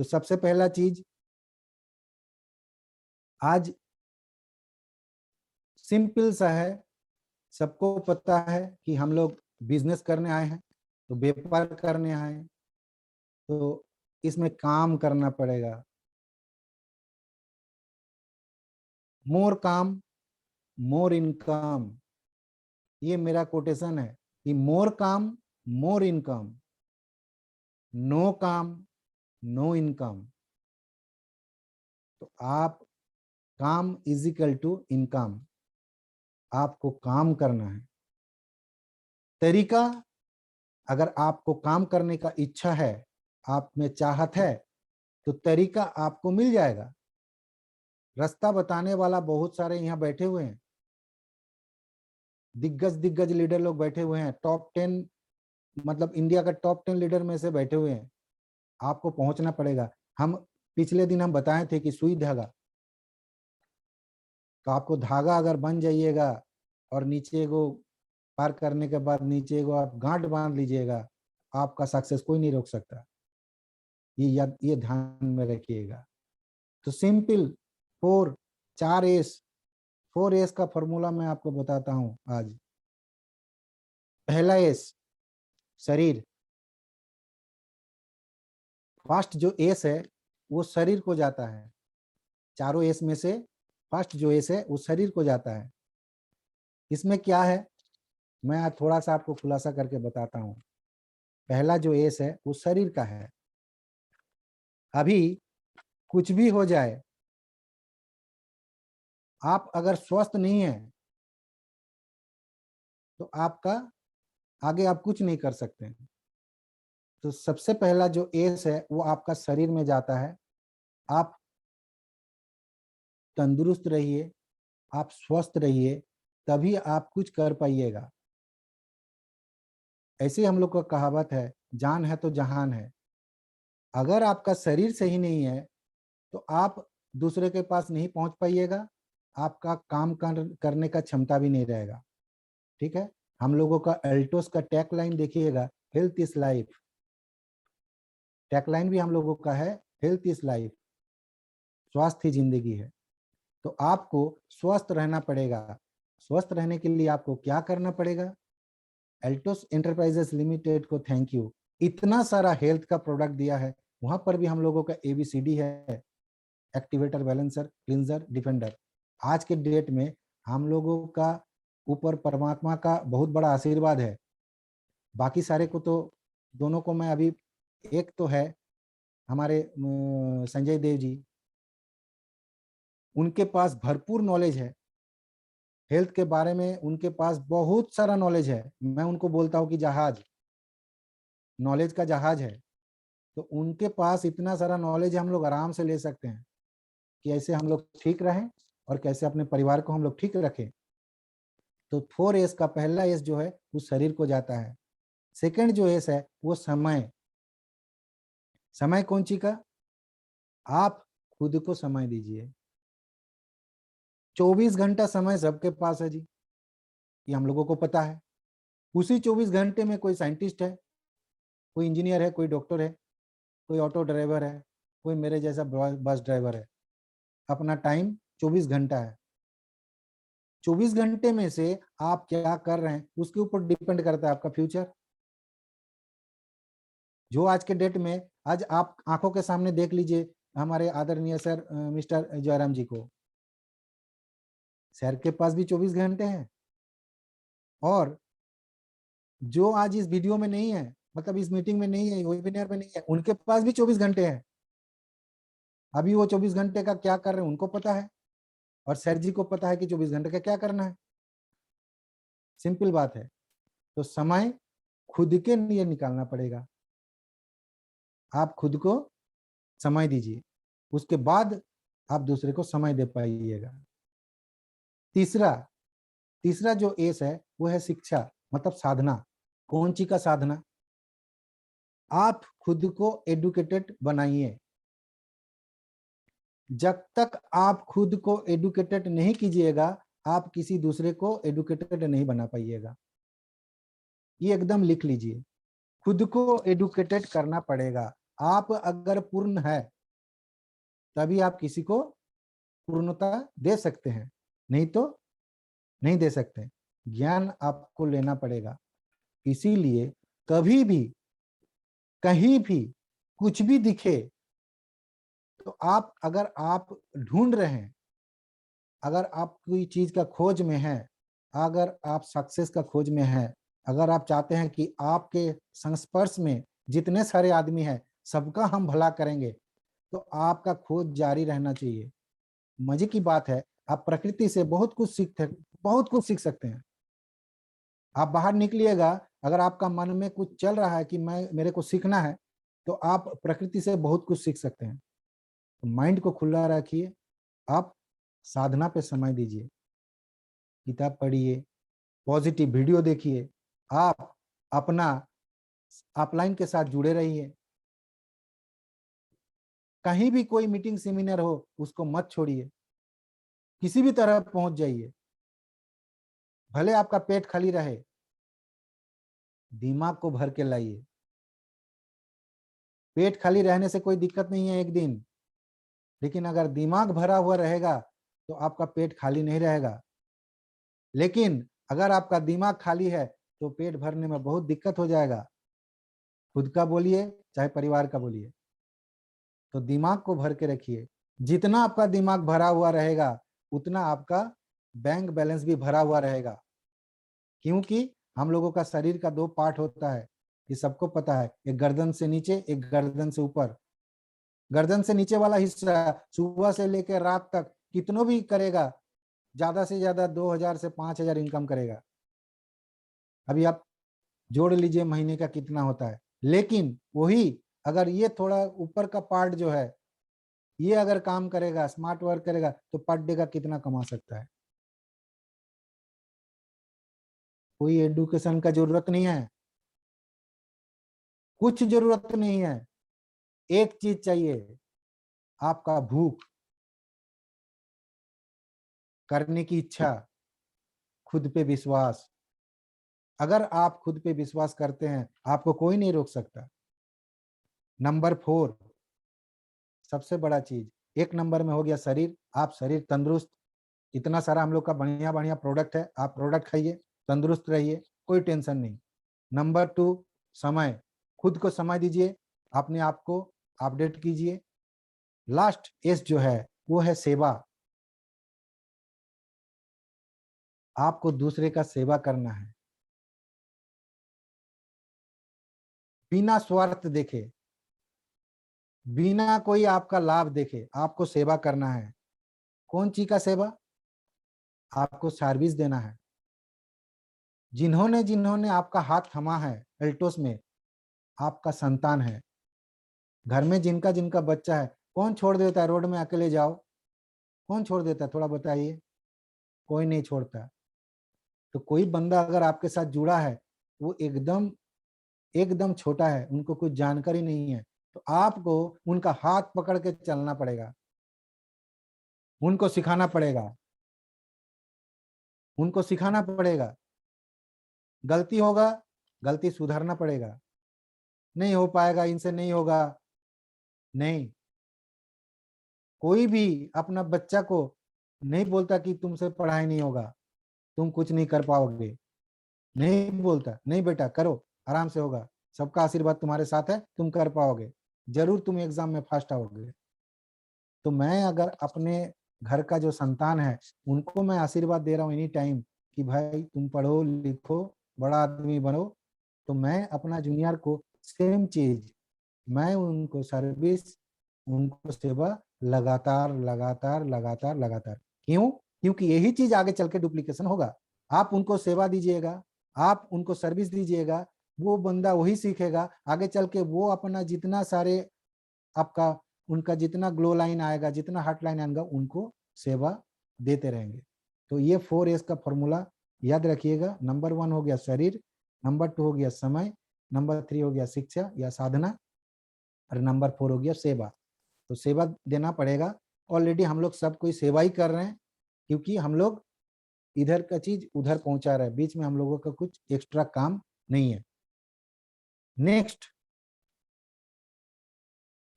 तो सबसे पहला चीज, आज सिंपल सा है, सबको पता है कि हम लोग बिजनेस करने आए हैं, तो व्यापार करने आए हैं, तो इसमें काम करना पड़ेगा। मोर काम मोर इनकम, ये मेरा कोटेशन है कि मोर काम मोर इनकम, नो काम नो इनकम। तो आप काम इज इक्वल टू इनकम, आपको काम करना है। तरीका, अगर आपको काम करने का इच्छा है, आप में चाहत है, तो तरीका आपको मिल जाएगा। रास्ता बताने वाला बहुत सारे यहाँ बैठे हुए हैं, दिग्गज दिग्गज लीडर लोग बैठे हुए हैं, टॉप 10, मतलब इंडिया का टॉप 10 लीडर में से बैठे हुए हैं। आपको पहुंचना पड़ेगा। हम पिछले दिन हम बताए थे कि सुई धागा, तो आपको धागा अगर बन जाइएगा और नीचे को पार करने के बाद नीचे को आप गांठ बांध लीजिएगा, आपका सक्सेस कोई नहीं रोक सकता। ये ध्यान में रखिएगा। तो सिंपल 4 एस का फॉर्मूला मैं आपको बताता हूं आज। पहला एस शरीर, फर्स्ट जो एस है वो शरीर को जाता है। चारों एस में से फर्स्ट जो एस है वो शरीर को जाता है। इसमें क्या है, मैं आज थोड़ा सा आपको खुलासा करके बताता हूं। पहला जो एस है वो शरीर का है। अभी कुछ भी हो जाए, आप अगर स्वस्थ नहीं है तो आपका आगे आप कुछ नहीं कर सकते हैं। तो सबसे पहला जो एस है वो आपका शरीर में जाता है। आप तंदुरुस्त रहिए, आप स्वस्थ रहिए, तभी आप कुछ कर पाइएगा। ऐसे हम लोग का कहावत है, जान है तो जहान है। अगर आपका शरीर सही नहीं है तो आप दूसरे के पास नहीं पहुंच पाइएगा, आपका काम करने का क्षमता भी नहीं रहेगा। ठीक है, हम लोगों का एल्टोस का टैग लाइन देखिएगा, health is life. Tag line भी हम लोगों का है, हेल्थ इज लाइफ, स्वास्थ्य ही जिंदगी है। तो आपको स्वस्थ रहना पड़ेगा। स्वस्थ रहने के लिए आपको क्या करना पड़ेगा? एल्टोस एंटरप्राइजेस लिमिटेड को थैंक यू, इतना सारा हेल्थ का प्रोडक्ट दिया है। वहां पर भी हम लोगों का ABCD है, एक्टिवेटर, बैलेंसर, क्लींजर, डिफेंडर। आज के डेट में हम लोगों का ऊपर परमात्मा का बहुत बड़ा आशीर्वाद है। बाकी सारे को तो, दोनों को मैं अभी, एक तो है हमारे संजय देव जी, उनके पास भरपूर नॉलेज है हेल्थ के बारे में, उनके पास बहुत सारा नॉलेज है। मैं उनको बोलता हूँ कि जहाज, नॉलेज का जहाज है। तो उनके पास इतना सारा नॉलेज हम लोग आराम से ले सकते हैं कि ऐसे हम लोग ठीक रहें और कैसे अपने परिवार को हम लोग ठीक रखें। तो 4S का पहला एस जो है वो शरीर को जाता है। सेकंड जो एस है वो समय। समय कौन सी का? आप खुद को समय दीजिए। 24 घंटा समय सबके पास है जी, ये हम लोगों को पता है। उसी 24 घंटे में कोई साइंटिस्ट है, कोई इंजीनियर है, कोई डॉक्टर है, कोई ऑटो ड्राइवर है, कोई मेरे जैसा बस ड्राइवर है। अपना टाइम 24 घंटा है। 24 घंटे में से आप क्या कर रहे हैं उसके ऊपर डिपेंड करता है आपका फ्यूचर। जो आज के डेट में, आज आप आंखों के सामने देख लीजिए हमारे आदरणीय सर मिस्टर जयराम जी को, सर के पास भी 24 घंटे हैं। और जो आज इस वीडियो में नहीं है, मतलब इस मीटिंग में नहीं है, वेबिनार में नहीं है, उनके पास भी 24 घंटे हैं। अभी वो 24 घंटे का क्या कर रहे हैं उनको पता है, और सर जी को पता है कि 24 घंटे का क्या करना है। सिंपल बात है। तो समय खुद के लिए निकालना पड़ेगा। आप खुद को समय दीजिए, उसके बाद आप दूसरे को समय दे पाइएगा। तीसरा तीसरा जो एस है वो है शिक्षा, मतलब साधना। कौन सी का साधना? आप खुद को एडुकेटेड बनाइए। जब तक आप खुद को एडुकेटेड नहीं कीजिएगा, आप किसी दूसरे को एडुकेटेड नहीं बना पाइएगा। ये एकदम लिख लीजिए, खुद को एडुकेटेड करना पड़ेगा। आप अगर पूर्ण है तभी आप किसी को पूर्णता दे सकते हैं, नहीं तो नहीं दे सकते। ज्ञान आपको लेना पड़ेगा। इसीलिए कभी भी कहीं भी कुछ भी दिखे तो आप, अगर आप ढूंढ रहे हैं, अगर आप कोई चीज का खोज में हैं, अगर आप सक्सेस का खोज में हैं, अगर आप चाहते हैं कि आपके संस्पर्श में जितने सारे आदमी हैं सबका हम भला करेंगे, तो आपका खोज जारी रहना चाहिए। मजे की बात है, आप प्रकृति से बहुत कुछ सीख सकते हैं। आप बाहर निकलिएगा, अगर आपका मन में कुछ चल रहा है कि मेरे को सीखना है, तो आप प्रकृति से बहुत कुछ सीख सकते हैं। तो माइंड को खुला रखिए, आप साधना पे समय दीजिए, किताब पढ़िए, पॉजिटिव वीडियो देखिए, आप अपना अपलाइन के साथ जुड़े रहिए। कहीं भी कोई मीटिंग सेमिनार हो उसको मत छोड़िए, किसी भी तरह पहुंच जाइए। भले आपका पेट खाली रहे, दिमाग को भर के लाइए। पेट खाली रहने से कोई दिक्कत नहीं है एक दिन, लेकिन अगर दिमाग भरा हुआ रहेगा तो आपका पेट खाली नहीं रहेगा। लेकिन अगर आपका दिमाग खाली है तो पेट भरने में बहुत दिक्कत हो जाएगा। खुद का बोलिए चाहे परिवार का बोलिए, तो दिमाग को भर के रखिए। जितना आपका दिमाग भरा हुआ रहेगा उतना आपका बैंक बैलेंस भी भरा हुआ रहेगा। क्योंकि हम लोगों का शरीर का दो पार्ट होता है, ये सबको पता है, एक गर्दन से नीचे, एक गर्दन से ऊपर। गर्दन से नीचे वाला हिस्सा सुबह से लेकर रात तक कितनों भी करेगा, ज्यादा से ज्यादा 2,000 से 5,000 इनकम करेगा। अभी आप जोड़ लीजिए महीने का कितना होता है। लेकिन वही अगर ये थोड़ा ऊपर का पार्ट जो है, ये अगर काम करेगा, स्मार्ट वर्क करेगा, तो पर डे का कितना कमा सकता है। कोई एडुकेशन का जरूरत नहीं है, कुछ जरूरत नहीं है। एक चीज चाहिए, आपका भूख, करने की इच्छा, खुद पे विश्वास। अगर आप खुद पे विश्वास करते हैं, आपको कोई नहीं रोक सकता। नंबर 4, सबसे बड़ा चीज, एक नंबर में हो गया शरीर। आप शरीर तंदुरुस्त, इतना सारा हम लोग का बढ़िया बढ़िया प्रोडक्ट है, आप प्रोडक्ट खाइए, तंदुरुस्त रहिए, कोई टेंशन नहीं। नंबर 2, समय, खुद को समय दीजिए, अपने आप को अपडेट कीजिए। लास्ट एस जो है वो है सेवा। आपको दूसरे का सेवा करना है, बिना स्वार्थ देखे, बिना कोई आपका लाभ देखे आपको सेवा करना है। कौन चीज का सेवा? आपको सर्विस देना है। जिन्होंने जिन्होंने आपका हाथ थमा है एल्टोस में, आपका संतान है। घर में जिनका जिनका बच्चा है, कौन छोड़ देता है रोड में अकेले जाओ? कौन छोड़ देता है, थोड़ा बताइए। कोई नहीं छोड़ता। तो कोई बंदा अगर आपके साथ जुड़ा है, वो एकदम एकदम छोटा है, उनको कुछ जानकारी नहीं है, तो आपको उनका हाथ पकड़ के चलना पड़ेगा, उनको सिखाना पड़ेगा, उनको सिखाना पड़ेगा। गलती होगा, गलती सुधारना पड़ेगा। नहीं हो पाएगा, इनसे नहीं होगा, नहीं। कोई भी अपना बच्चा को नहीं बोलता कि तुमसे पढ़ाई नहीं होगा, तुम कुछ नहीं कर पाओगे, नहीं बोलता। नहीं बेटा करो, आराम से होगा, सबका आशीर्वाद तुम्हारे साथ है, तुम कर पाओगे, जरूर तुम एग्जाम में फर्स्ट आओगे। तो मैं अगर अपने घर का जो संतान है उनको मैं आशीर्वाद दे रहा हूँ एनी टाइम कि भाई तुम पढ़ो लिखो, बड़ा आदमी बनो, तो मैं अपना जूनियर को सेम चीज, मैं उनको सर्विस, उनको सेवा लगातार लगातार लगातार लगातार। क्यों? क्योंकि यही चीज आगे चल के डुप्लीकेशन होगा। आप उनको सेवा दीजिएगा, आप उनको सर्विस दीजिएगा, वो बंदा वही सीखेगा आगे चल के। वो अपना जितना सारे आपका उनका जितना ग्लो लाइन आएगा, जितना हार्ट लाइन आएगा, उनको सेवा देते रहेंगे। तो ये 4S का फॉर्मूला याद रखिएगा। नंबर 1 हो गया शरीर, नंबर 2 हो गया समय, नंबर 3 हो गया शिक्षा या साधना, और नंबर 4 हो गया सेवा। तो सेवा देना पड़ेगा। ऑलरेडी हम लोग सब कोई सेवा ही कर रहे हैं, क्योंकि हम लोग इधर का चीज उधर पहुंचा रहे हैं, बीच में हम लोगों का कुछ एक्स्ट्रा काम नहीं है। नेक्स्ट,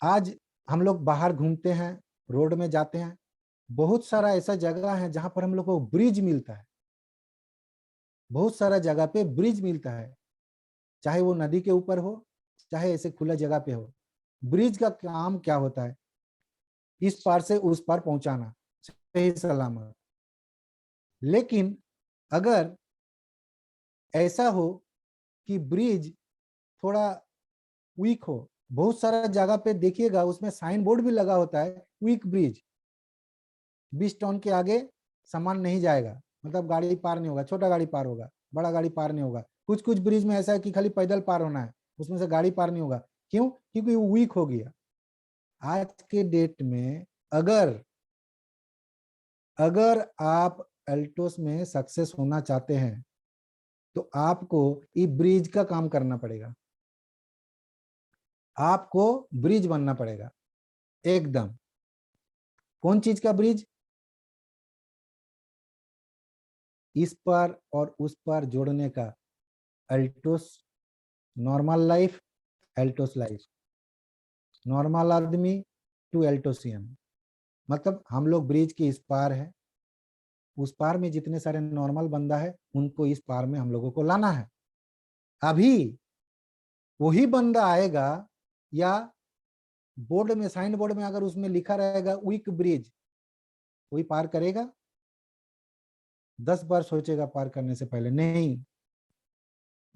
आज हम लोग बाहर घूमते हैं, रोड में जाते हैं, बहुत सारा ऐसा जगह है जहां पर हम लोग को ब्रिज मिलता है। बहुत सारा जगह पे ब्रिज मिलता है, चाहे वो नदी के ऊपर हो, चाहे ऐसे खुला जगह पे हो। ब्रिज का काम क्या होता है? इस पार से उस पार पहुंचाना, सही सलामत। लेकिन अगर ऐसा हो कि ब्रिज थोड़ा वीक हो, बहुत सारा जगह पे देखिएगा उसमें साइन बोर्ड भी लगा होता है, वीक ब्रिज, 20 टन के आगे सामान नहीं जाएगा, मतलब गाड़ी पार नहीं होगा, छोटा गाड़ी पार होगा, बड़ा गाड़ी पार नहीं होगा। कुछ कुछ ब्रिज में ऐसा है कि खाली पैदल पार होना है, उसमें से गाड़ी पार नहीं होगा। क्यों? क्योंकि वो वीक हो गया। आज के डेट में अगर अगर आप एल्टोस में सक्सेस होना चाहते हैं तो आपको ये ब्रिज का काम करना पड़ेगा, आपको ब्रिज बनना पड़ेगा एकदम। कौन चीज का ब्रिज? इस पार और उस पार जोड़ने का। एल्टोस नॉर्मल लाइफ, एल्टोस लाइफ, नॉर्मल आदमी टू एल्टोसियन। मतलब हम लोग ब्रिज के इस पार है, उस पार में जितने सारे नॉर्मल बंदा है उनको इस पार में हम लोगों को लाना है। अभी वही बंदा आएगा, या बोर्ड में, साइन बोर्ड में अगर उसमें लिखा रहेगा वीक ब्रिज, कोई पार करेगा? 10 बार सोचेगा पार करने से पहले, नहीं,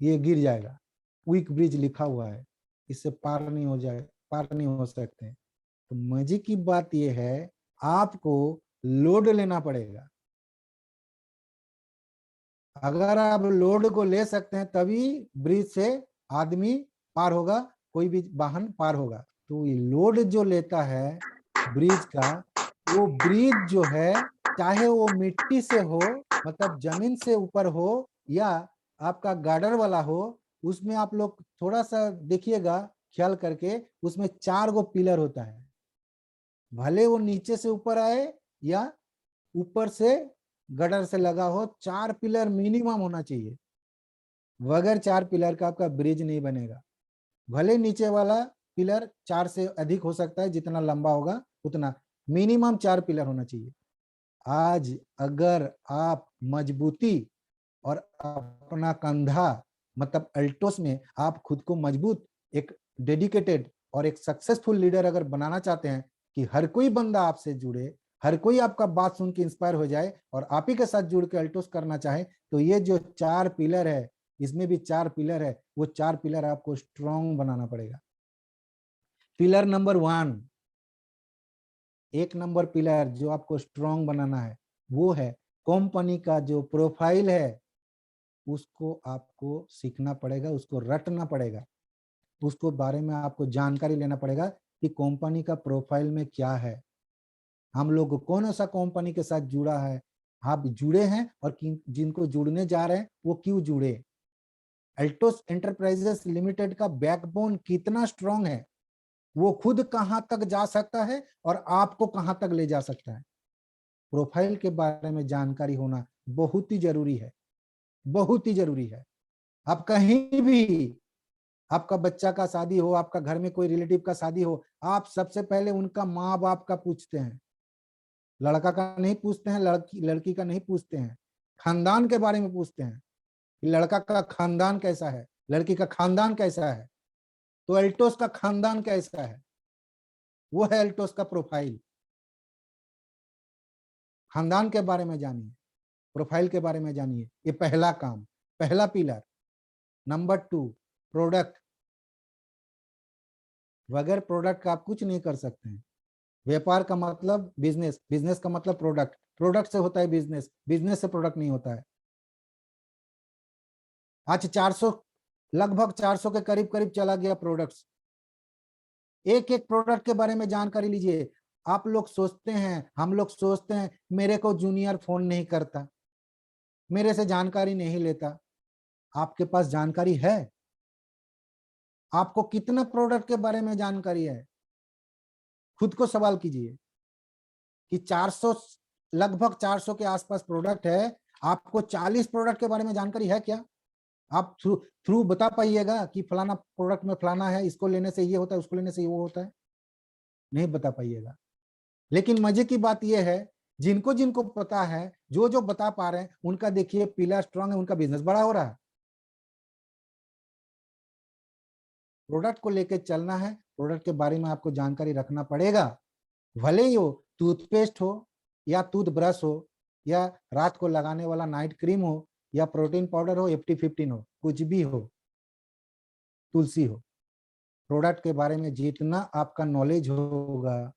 ये गिर जाएगा, वीक ब्रिज लिखा हुआ है, इससे पार नहीं हो जाए, पार नहीं हो सकते। तो मजे की बात यह है, आपको लोड लेना पड़ेगा। अगर आप लोड को ले सकते हैं तभी ब्रिज से आदमी पार होगा, कोई भी वाहन पार होगा। तो ये लोड जो लेता है ब्रिज का, वो ब्रिज जो है, चाहे वो मिट्टी से हो, मतलब जमीन से ऊपर हो, या आपका गार्डर वाला हो, उसमें आप लोग थोड़ा सा देखिएगा ख्याल करके, उसमें 4 गो पिलर होता है। भले वो नीचे से ऊपर आए या ऊपर से गडर से लगा हो, 4 पिलर मिनिमम होना चाहिए। बगैर 4 पिलर का आपका ब्रिज नहीं बनेगा। भले नीचे वाला पिलर 4 से अधिक हो सकता है, जितना लंबा होगा उतना, मिनिमम 4 पिलर होना चाहिए। आज अगर आप मजबूती और अपना कंधा, मतलब अल्टोस में आप खुद को मजबूत, एक डेडिकेटेड और एक सक्सेसफुल लीडर अगर बनाना चाहते हैं कि हर कोई बंदा आपसे जुड़े, हर कोई आपका बात सुन के इंस्पायर हो जाए और आप ही के साथ जुड़ के अल्टोस करना चाहे, तो ये जो 4 पिलर है, इसमें भी 4 पिलर है, वो 4 पिलर आपको स्ट्रॉन्ग बनाना पड़ेगा। पिलर नंबर 1, 1 नंबर पिलर जो आपको स्ट्रॉन्ग बनाना है, वो है कंपनी का जो प्रोफाइल है, उसको आपको सीखना पड़ेगा, उसको रटना पड़ेगा, उसको बारे में आपको जानकारी लेना पड़ेगा कि कंपनी का प्रोफाइल में क्या है, हम लोग कौन सा कंपनी के साथ जुड़ा है, आप जुड़े हैं, और जिनको जुड़ने जा रहे हैं वो क्यों जुड़े। अल्टोस एंटरप्राइजेस लिमिटेड का बैकबोन कितना स्ट्रांग है, वो खुद कहां तक जा सकता है और आपको कहां तक ले जा सकता है। प्रोफाइल के बारे में जानकारी होना बहुत ही जरूरी है, बहुत ही जरूरी है। आप कहीं भी, आपका बच्चा का शादी हो, आपका घर में कोई रिलेटिव का शादी हो, आप सबसे पहले उनका माँ बाप का पूछते हैं, लड़का का नहीं पूछते हैं, लड़की लड़की का नहीं पूछते हैं, खानदान के बारे में पूछते हैं कि लड़का का खानदान कैसा है, लड़की का खानदान कैसा है। तो एल्टोस का खानदान कैसा है, वो है एल्टोस का प्रोफाइल। खानदान के बारे में जानिए, प्रोफाइल के बारे में जानिए, ये पहला काम, पहला पिलर। Number 2, product. बगैर प्रोडक्ट का आप कुछ नहीं कर सकते हैं। व्यापार का मतलब बिजनेस, बिजनेस का मतलब प्रोडक्ट, प्रोडक्ट से होता है बिजनेस, बिजनेस से प्रोडक्ट नहीं होता है। आज 400, लगभग 400 के करीब करीब चला गया प्रोडक्ट्स। एक एक प्रोडक्ट के बारे में जानकारी लीजिए। आप लोग सोचते हैं, हम लोग सोचते हैं मेरे को जूनियर फोन नहीं करता, मेरे से जानकारी नहीं लेता। आपके पास जानकारी है? आपको कितना प्रोडक्ट के बारे में जानकारी है? खुद को सवाल कीजिए कि 400, लगभग 400 के आसपास प्रोडक्ट है, आपको 40 प्रोडक्ट के बारे में जानकारी है क्या? आप थ्रू थ्रू बता पाइएगा कि फलाना प्रोडक्ट में फलाना है, इसको लेने से ये होता है, उसको लेने से ये वो होता है। नहीं बता पाइएगा। लेकिन मजे की बात यह है, जिनको जिनको पता है, जो जो बता पा रहे हैं, उनका देखिए पिलर स्ट्रांग है, उनका बिजनेस बड़ा हो रहा है। प्रोडक्ट को लेके चलना है, प्रोडक्ट के बारे में आपको जानकारी रखना पड़ेगा। भले ही हो टूथपेस्ट हो या टूथब्रश हो या रात को लगाने वाला नाइट क्रीम हो या प्रोटीन पाउडर हो, FT15 हो, कुछ भी हो, तुलसी हो, प्रोडक्ट के बारे में जितना आपका नॉलेज होगा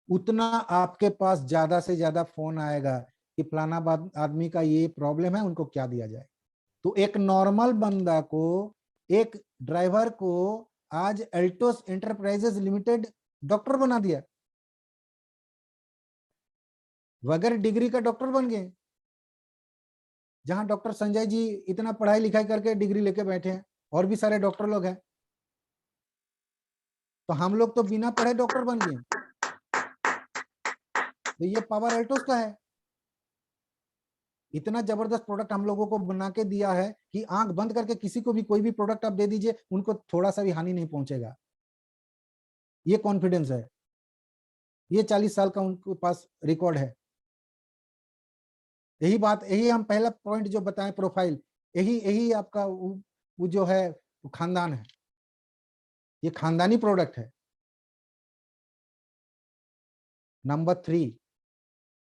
उतना आपके पास ज्यादा से ज्यादा फोन आएगा कि फलाना आदमी का ये प्रॉब्लम है, उनको क्या दिया जाए। तो एक नॉर्मल बंदा को, एक ड्राइवर को आज एल्टोस एंटरप्राइजेस लिमिटेड डॉक्टर बना दिया, बगैर डिग्री का डॉक्टर बन गए। जहां डॉक्टर संजय जी इतना पढ़ाई लिखाई करके डिग्री लेके बैठे हैं, और भी सारे डॉक्टर लोग हैं, तो हम लोग तो बिना पढ़े डॉक्टर बन गए। तो ये पावर एल्टोस का है। इतना जबरदस्त प्रोडक्ट हम लोगों को बना के दिया है कि आंख बंद करके किसी को भी कोई भी प्रोडक्ट आप दे दीजिए, उनको थोड़ा सा भी हानि नहीं पहुंचेगा। ये कॉन्फिडेंस है, ये 40 साल का उनके पास रिकॉर्ड है। यही बात, यही हम पहला पॉइंट जो बताएं, प्रोफाइल, यही यही आपका वो जो है वो खानदान है, ये खानदानी प्रोडक्ट है। नंबर 3,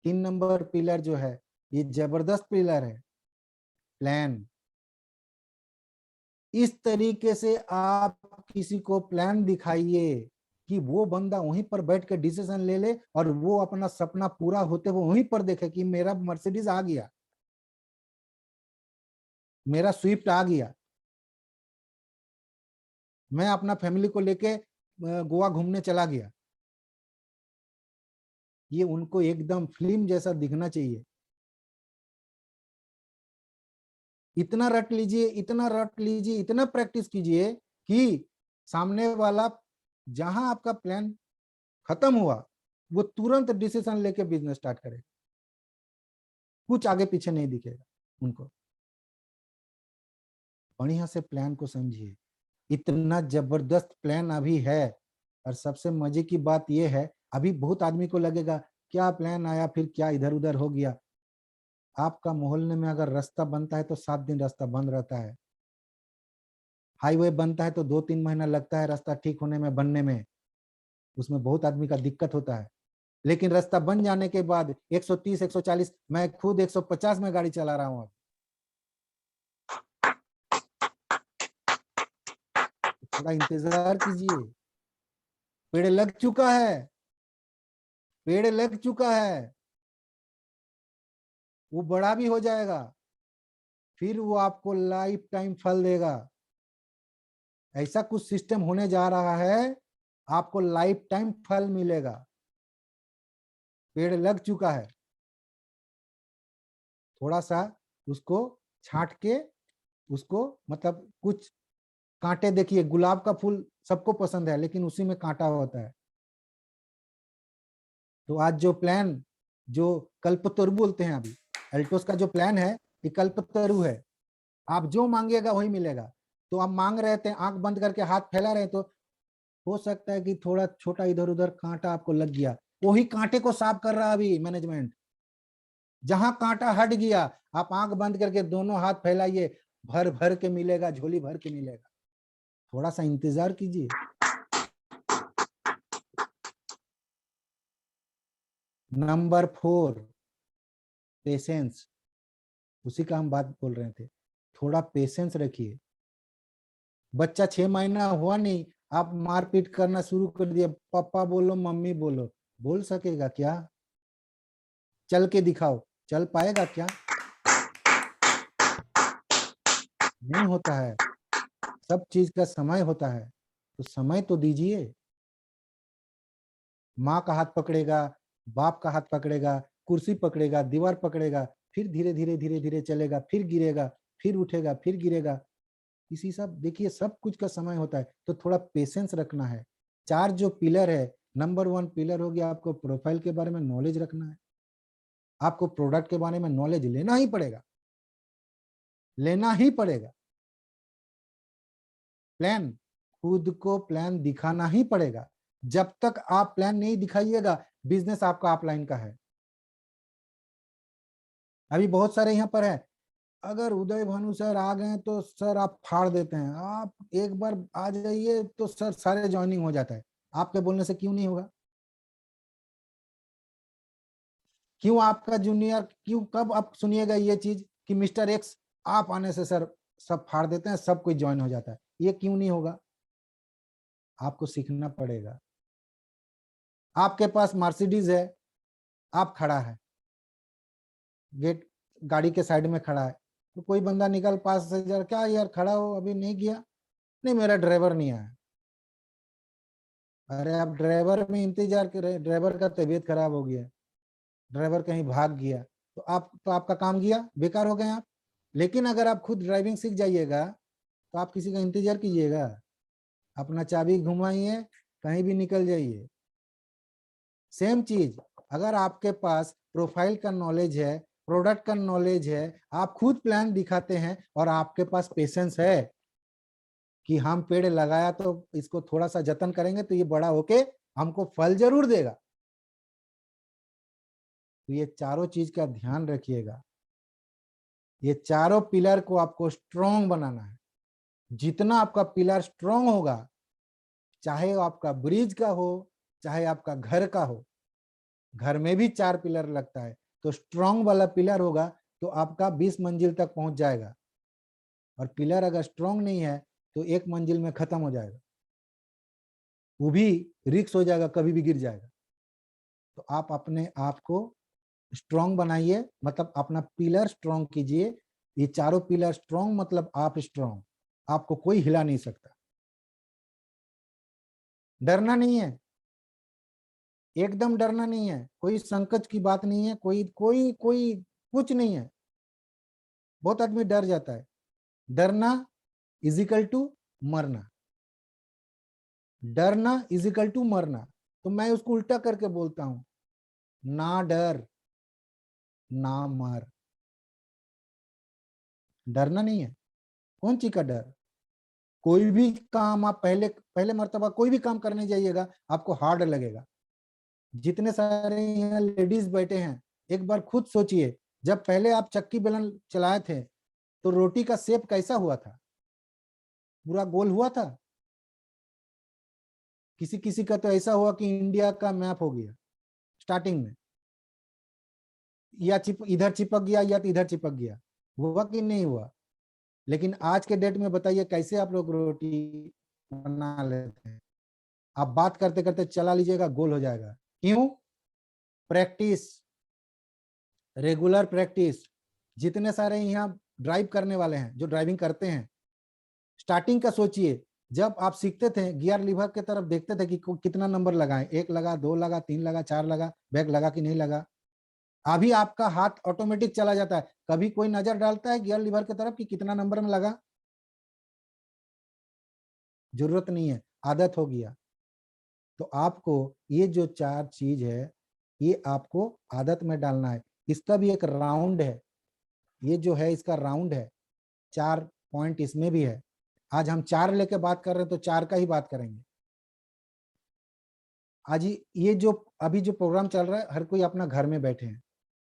3 नंबर पिलर जो है, ये जबरदस्त पिलर है, प्लान। इस तरीके से आप किसी को प्लान दिखाइए कि वो बंदा वहीं पर बैठ के डिसीजन ले ले और वो अपना सपना पूरा होते हुए वहीं पर देखे कि मेरा मर्सिडीज आ गया, मेरा स्विफ्ट आ गया, मैं अपना फैमिली को लेके गोवा घूमने चला गया। ये उनको एकदम फिल्म जैसा दिखना चाहिए। इतना रट लीजिए, इतना रट लीजिए, इतना प्रैक्टिस कीजिए कि सामने वाला जहां आपका प्लान खत्म हुआ वो तुरंत डिसीजन लेके बिजनेस स्टार्ट करे, कुछ आगे पीछे नहीं दिखेगा उनको। बढ़िया से प्लान को समझिए, इतना जबरदस्त प्लान अभी है। और सबसे मजे की बात यह है, अभी बहुत आदमी को लगेगा क्या प्लान आया फिर क्या इधर उधर हो गया। आपका मोहल्ले में अगर रास्ता बनता है तो 7 दिन रास्ता बंद रहता है, हाईवे बनता है तो 2-3 महीना लगता है रास्ता ठीक होने में, बनने में, उसमें बहुत आदमी का दिक्कत होता है। लेकिन रास्ता बन जाने के बाद 130, 140, मैं खुद 150 में गाड़ी चला रहा हूँ। थोड़ा इंतजार कीजिए, पेड़ लग चुका है, पेड़ लग चुका है, वो बड़ा भी हो जाएगा, फिर वो आपको लाइफ टाइम फल देगा। ऐसा कुछ सिस्टम होने जा रहा है, आपको लाइफ टाइम फल मिलेगा। पेड़ लग चुका है, थोड़ा सा उसको छांट के, उसको मतलब कुछ कांटे, देखिए गुलाब का फूल सबको पसंद है लेकिन उसी में कांटा होता है। तो आज जो प्लान, जो कल्पतरु बोलते हैं अभी, अल्टोस का जो प्लान है ये कल्पतरु है, आप जो मांगिएगा वही मिलेगा। तो आप मांग रहे थे, आंख बंद करके हाथ फैला रहे, तो हो सकता है कि थोड़ा छोटा इधर उधर कांटा आपको लग गया, वही कांटे को साफ कर रहा है अभी मैनेजमेंट। जहां कांटा हट गया, आप आंख बंद करके दोनों हाथ फैलाइए, भर भर के मिलेगा, झोली भर के मिलेगा। थोड़ा सा इंतजार कीजिए। Number 4, patience. उसी का हम बात बोल रहे थे, थोड़ा पेशेंस रखिए। बच्चा 6 महीना हुआ नहीं, आप मारपीट करना शुरू कर दिया, पापा बोलो मम्मी बोलो, बोल सकेगा क्या? चल के दिखाओ, चल पाएगा क्या? नहीं होता है, सब चीज का समय होता है, तो समय तो दीजिए। माँ का हाथ पकड़ेगा, बाप का हाथ पकड़ेगा, कुर्सी पकड़ेगा, दीवार पकड़ेगा, फिर धीरे धीरे धीरे धीरे चलेगा, फिर गिरेगा, फिर उठेगा, फिर गिरेगा। इसी सब, देखिए सब कुछ का समय होता है, तो थोड़ा पेशेंस रखना है। 4 जो पिलर है, नंबर 1 पिलर हो गया, आपको प्रोफाइल के बारे में नॉलेज रखना है, आपको प्रोडक्ट के बारे में नॉलेज लेना ही पड़ेगा, लेना ही पड़ेगा। प्लान, खुद को प्लान दिखाना ही पड़ेगा, जब तक आप प्लान नहीं दिखाइएगा, बिजनेस आपका ऑफलाइन का है। अभी बहुत सारे यहाँ पर है, अगर उदय भानु सर आ गए तो सर आप फाड़ देते हैं, आप एक बार आ जाइए तो सर सारे ज्वाइनिंग हो जाता है। आपके बोलने से क्यों नहीं होगा? क्यों आपका जूनियर, क्यों कब आप सुनिएगा ये चीज कि मिस्टर एक्स आप आने से सर सब फाड़ देते हैं, सब कोई ज्वाइन हो जाता है? ये क्यों नहीं होगा? आपको सीखना पड़ेगा। आपके पास मर्सिडीज है, आप खड़ा है, गेट गाड़ी के साइड में खड़ा है, तो कोई बंदा निकल पास से जा, क्या यार खड़ा हो अभी नहीं किया? नहीं मेरा ड्राइवर नहीं आया। अरे आप ड्राइवर में इंतजार कर रहे, ड्राइवर का तबीयत खराब हो गया, ड्राइवर कहीं भाग गया, तो आपका काम गया, बेकार हो गए आप। लेकिन अगर आप खुद ड्राइविंग सीख जाइएगा तो आप किसी का इंतजार कीजिएगा, अपना चाबी घुमाइए, कहीं भी निकल जाइए। सेम चीज, अगर आपके पास प्रोफाइल का नॉलेज है, प्रोडक्ट का नॉलेज है, आप खुद प्लान दिखाते हैं और आपके पास पेशेंस है कि हम पेड़ लगाया तो इसको थोड़ा सा जतन करेंगे तो ये बड़ा होके हमको फल जरूर देगा, तो ये चारों चीज का ध्यान रखिएगा। ये चारों पिलर को आपको स्ट्रॉन्ग बनाना है। जितना आपका पिलर स्ट्रॉन्ग होगा, चाहे वो आपका ब्रिज का हो, चाहे आपका घर का हो, घर में भी 4 पिलर लगता है, तो स्ट्रॉन्ग वाला पिलर होगा तो आपका 20 मंजिल तक पहुंच जाएगा। और पिलर अगर स्ट्रॉन्ग नहीं है तो 1 मंजिल में खत्म हो जाएगा, वो भी रिस्क हो जाएगा, कभी भी गिर जाएगा। तो आप अपने आप को स्ट्रॉन्ग बनाइए, मतलब अपना पिलर स्ट्रॉन्ग कीजिए। ये चारों पिलर स्ट्रॉन्ग मतलब आप स्ट्रॉन्ग, आपको कोई हिला नहीं सकता। डरना नहीं है, एकदम डरना नहीं है, कोई संकट की बात नहीं है, कोई कोई कोई कुछ नहीं है। बहुत आदमी डर जाता है। डरना इजिकल टू मरना, डरना इजिकल टू मरना। तो मैं उसको उल्टा करके बोलता हूं, ना डर ना मर। डरना नहीं है, कौन चीज का डर? कोई भी काम आप पहले पहले मर्तबा कोई भी काम करने जाइएगा आपको हार्ड लगेगा। जितने सारे यहाँ लेडीज बैठे हैं, एक बार खुद सोचिए, जब पहले आप चक्की बेलन चलाए थे तो रोटी का शेप कैसा हुआ था? पूरा गोल हुआ था? किसी किसी का तो ऐसा हुआ कि इंडिया का मैप हो गया स्टार्टिंग में, या इधर चिपक गया या तो इधर चिपक गया। हुआ कि नहीं हुआ? लेकिन आज के डेट में बताइए कैसे आप लोग रोटी बना लेते हैं? आप बात करते करते चला लीजिएगा, गोल हो जाएगा। क्यों? Practice, regular practice. जितने सारे यहाँ ड्राइव करने वाले हैं, जो ड्राइविंग करते हैं, स्टार्टिंग का सोचिए, जब आप सीखते थे गियर लीवर की तरफ देखते थे कि कितना नंबर लगाएं, 1 लगा, 2 लगा, 3 लगा, 4 लगा, ब्रेक लगा कि नहीं लगा। अभी आपका हाथ ऑटोमेटिक चला जाता है, कभी कोई नजर डालता है गियर लीवर की तरफ कि कितना नंबर में लगा? जरूरत नहीं है, आदत हो गया। तो आपको ये जो 4 चीज है, ये आपको आदत में डालना है। इसका भी एक राउंड है, ये जो है इसका राउंड है, 4 पॉइंट इसमें भी है। आज हम 4 लेके बात कर रहे हैं तो 4 का ही बात करेंगे। आज ये जो अभी जो प्रोग्राम चल रहा है, हर कोई अपना घर में बैठे हैं,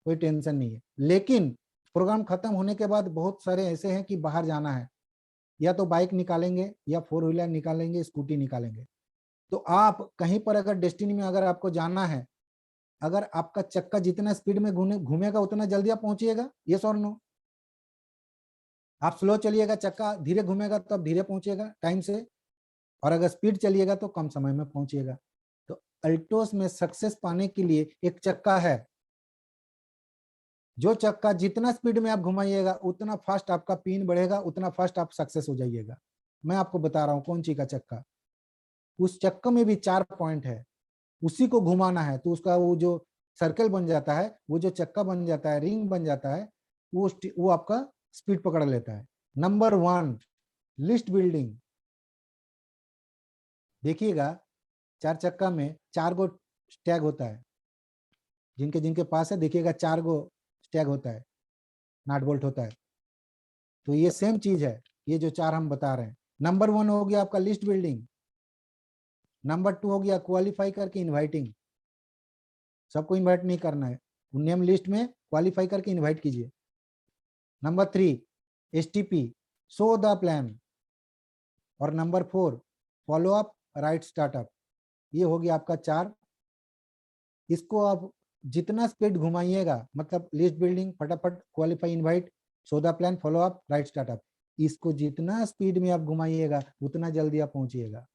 कोई टेंशन नहीं है। लेकिन प्रोग्राम खत्म होने के बाद बहुत सारे ऐसे हैं कि बाहर जाना है, या तो बाइक निकालेंगे या 4 व्हीलर निकालेंगे, स्कूटी निकालेंगे। तो आप कहीं पर अगर डेस्टिनी में अगर आपको जाना है, अगर आपका चक्का जितना स्पीड में घूमेगा उतना जल्दी आप पहुंचिएगा, यस और नो? आप स्लो चलिएगा, चक्का धीरे घूमेगा तो आप धीरे पहुंचिएगा टाइम से, और अगर स्पीड चलिएगा तो कम समय में पहुंचिएगा। तो अल्टोस में सक्सेस पाने के लिए एक चक्का है, जो चक्का जितना स्पीड में आप घुमाइएगा उतना फास्ट आपका पिन बढ़ेगा, उतना फास्ट आप सक्सेस हो जाइएगा। मैं आपको बता रहा हूँ कौन सी का चक्का। उस चक्कर में भी 4 पॉइंट है, उसी को घुमाना है तो उसका वो जो सर्कल बन जाता है, वो जो चक्का बन जाता है, रिंग बन जाता है, वो आपका स्पीड पकड़ लेता है। Number 1, list building. देखिएगा 4 चक्का में 4 गो स्टैग होता है, जिनके जिनके पास है देखिएगा 4 गो स्टैग होता है, नाट बोल्ट होता है। तो ये सेम चीज है, ये जो 4 हम बता रहे हैं। नंबर 1 हो गया आपका लिस्ट बिल्डिंग, नंबर 2 हो गया क्वालिफाई करके इनवाइटिंग, सबको इनवाइट नहीं करना है, नेम लिस्ट में क्वालिफाई करके इनवाइट कीजिए। Number 3 STP, show the plan. और number 4 follow up, right startup. ये हो गया आपका 4। इसको आप जितना स्पीड घुमाइएगा, मतलब लिस्ट बिल्डिंग, फटाफट qualify, invite, show the plan, follow up, right startup, इसको जितना स्पीड में आप घुमाइएगा उतना जल्दी आप पहुंचिएगा।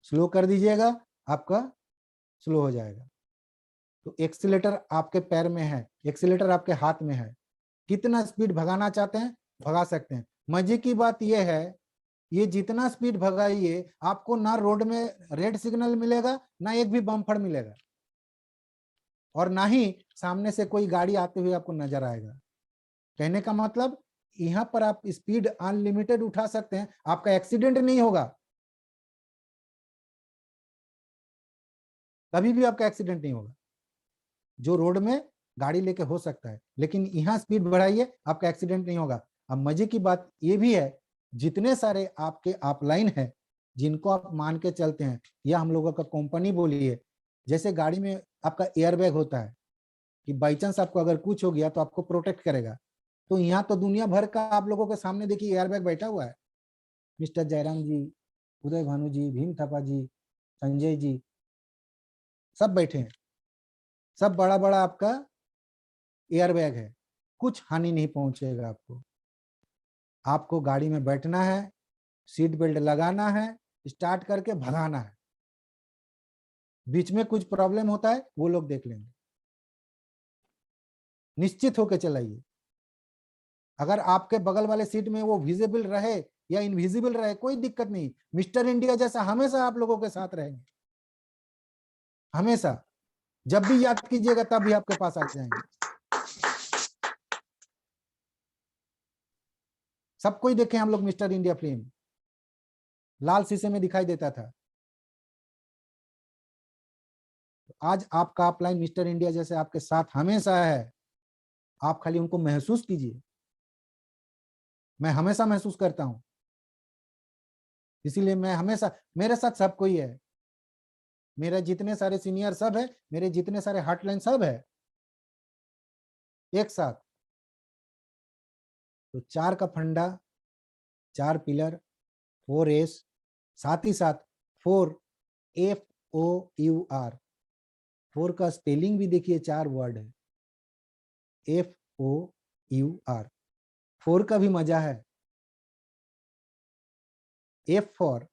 स्लो कर दीजिएगा, आपका स्लो हो जाएगा। तो एक्सीलेटर आपके पैर में है, एक्सीलेटर आपके हाथ में है। कितना स्पीड भगाना चाहते हैं भगा सकते हैं। मजे की बात यह है, ये जितना स्पीड भगाइए आपको ना रोड में रेड सिग्नल मिलेगा, ना एक भी बम्पर मिलेगा, और ना ही सामने से कोई गाड़ी आते हुए आपको नजर आएगा। कहने का मतलब यहाँ पर आप स्पीड अनलिमिटेड उठा सकते हैं, आपका एक्सीडेंट नहीं होगा, कभी भी आपका एक्सीडेंट नहीं होगा। जो रोड में गाड़ी लेके हो सकता है, लेकिन यहाँ स्पीड बढ़ाइए, आपका एक्सीडेंट नहीं होगा। अब मजे की बात ये भी है, जितने सारे आपके अपलाइन है जिनको आप मान के चलते हैं, या हम लोगों का कंपनी बोली है, जैसे गाड़ी में आपका एयरबैग होता है कि बाई चांस आपको अगर कुछ हो गया तो आपको प्रोटेक्ट करेगा, तो यहाँ तो दुनिया भर का आप लोगों के सामने देखिए एयरबैग बैठा हुआ है। मिस्टर जयराम जी, उदय भानु जी, भीम थापा जी, संजय जी, सब बैठे हैं, सब बड़ा बड़ा आपका एयरबैग है, कुछ हानि नहीं पहुंचेगा आपको। आपको गाड़ी में बैठना है, सीट बेल्ट लगाना है, स्टार्ट करके भगाना है। बीच में कुछ प्रॉब्लम होता है वो लोग देख लेंगे। निश्चित होकर चलाइए। अगर आपके बगल वाले सीट में वो विजिबल रहे या इनविजिबल रहे, कोई दिक्कत नहीं, मिस्टर इंडिया जैसा हमेशा आप लोगों के साथ रहेंगे, हमेशा। जब भी याद कीजिएगा तब भी आपके पास आ जाएंगे। सब कोई देखे हम लोग मिस्टर इंडिया फिल्म, लाल शीशे में दिखाई देता था। आज आपका अपलाइन मिस्टर इंडिया जैसे आपके साथ हमेशा है, आप खाली उनको महसूस कीजिए। मैं हमेशा महसूस करता हूं, इसीलिए मैं हमेशा, मेरे साथ सब कोई है, मेरे जितने सारे सीनियर सब है, मेरे जितने सारे हॉटलाइन सब है एक साथ। तो 4 का फंडा, 4 पिलर, 4 एस, साथ ही साथ 4FOUR, 4 का स्पेलिंग भी देखिए, 4 वर्ड है, FOUR। 4 का भी मजा है। F फॉर,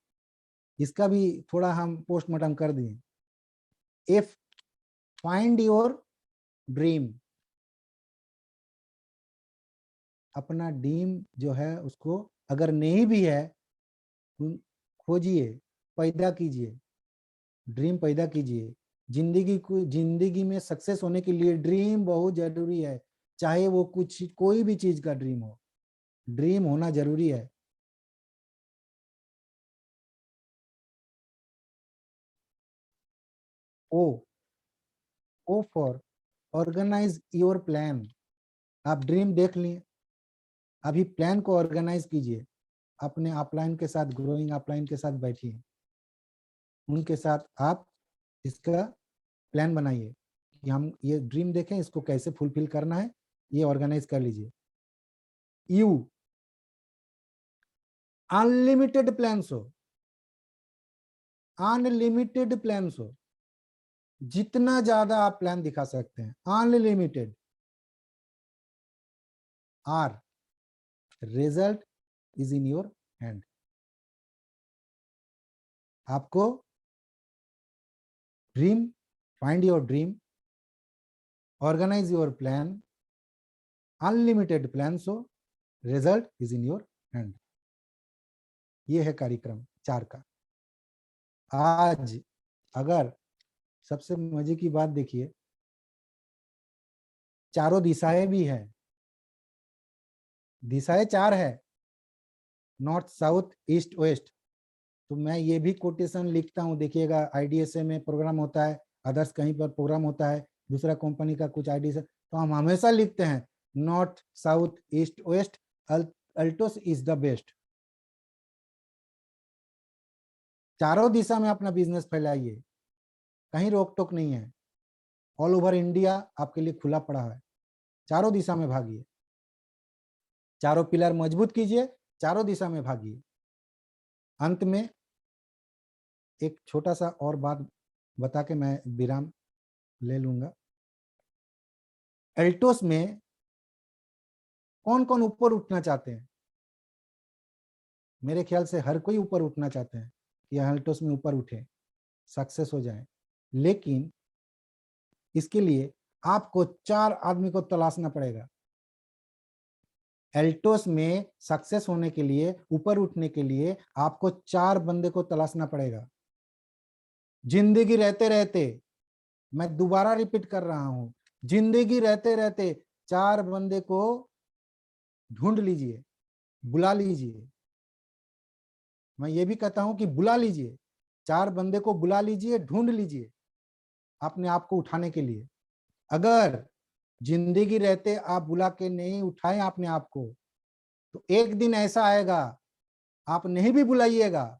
इसका भी थोड़ा हम पोस्टमार्टम कर दिए। F, find your dream. अपना ड्रीम जो है उसको अगर नहीं भी है, खोजिए, पैदा कीजिए, ड्रीम पैदा कीजिए। जिंदगी में सक्सेस होने के लिए ड्रीम बहुत जरूरी है, चाहे वो कुछ कोई भी चीज का ड्रीम हो, ड्रीम होना जरूरी है। O, O for organise your plan. आप ड्रीम देख लिए, अभी प्लान को ऑर्गेनाइज कीजिए, अपने अपलाइन के साथ, ग्रोइंग अपलाइन के साथ बैठिए, उनके साथ आप इसका प्लान बनाइए कि हम ये ड्रीम देखें, इसको कैसे फुलफिल करना है, ये ऑर्गेनाइज कर लीजिए। यू, अनलिमिटेड प्लान्स हो, अनलिमिटेड प्लान्स हो, जितना ज्यादा आप प्लान दिखा सकते हैं, unlimited. R, result is in your hand. आपको dream, find your dream, organise your plan, unlimited plans हो, result is in your hand. ये है कार्यक्रम 4 का। आज अगर सबसे मजे की बात देखिए, चारों दिशाएं भी है, दिशाएं 4 है, नॉर्थ साउथ ईस्ट वेस्ट। तो मैं ये भी कोटेशन लिखता हूँ, देखिएगा IDSA में प्रोग्राम होता है, अदर्स कहीं पर प्रोग्राम होता है, दूसरा कंपनी का कुछ IDSA, तो हम हमेशा लिखते हैं north south east west, Altos is the best. चारों दिशा में अपना बिजनेस फैलाइए, कहीं रोक टोक नहीं है। ऑल ओवर इंडिया आपके लिए खुला पड़ा है, चारों दिशा में भागिए, चारों पिलर मजबूत कीजिए, चारों दिशा में भागिए। अंत में एक छोटा सा और बात बता के मैं विराम ले लूंगा। एल्टोस में कौन कौन ऊपर उठना चाहते हैं? मेरे ख्याल से हर कोई ऊपर उठना चाहते हैं कि एल्टोस में ऊपर उठे, सक्सेस हो जाए। लेकिन इसके लिए आपको 4 आदमी को तलाशना पड़ेगा। एल्टोस में सक्सेस होने के लिए, ऊपर उठने के लिए आपको 4 बंदे को तलाशना पड़ेगा। जिंदगी रहते रहते, मैं दोबारा रिपीट कर रहा हूं, जिंदगी रहते रहते 4 बंदे को ढूंढ लीजिए, बुला लीजिए। मैं ये भी कहता हूं कि बुला लीजिए, 4 बंदे को बुला लीजिए, ढूंढ लीजिए अपने आप को उठाने के लिए। अगर जिंदगी रहते आप बुला के नहीं उठाए अपने आप को, तो एक दिन ऐसा आएगा आप नहीं भी बुलाइएगा,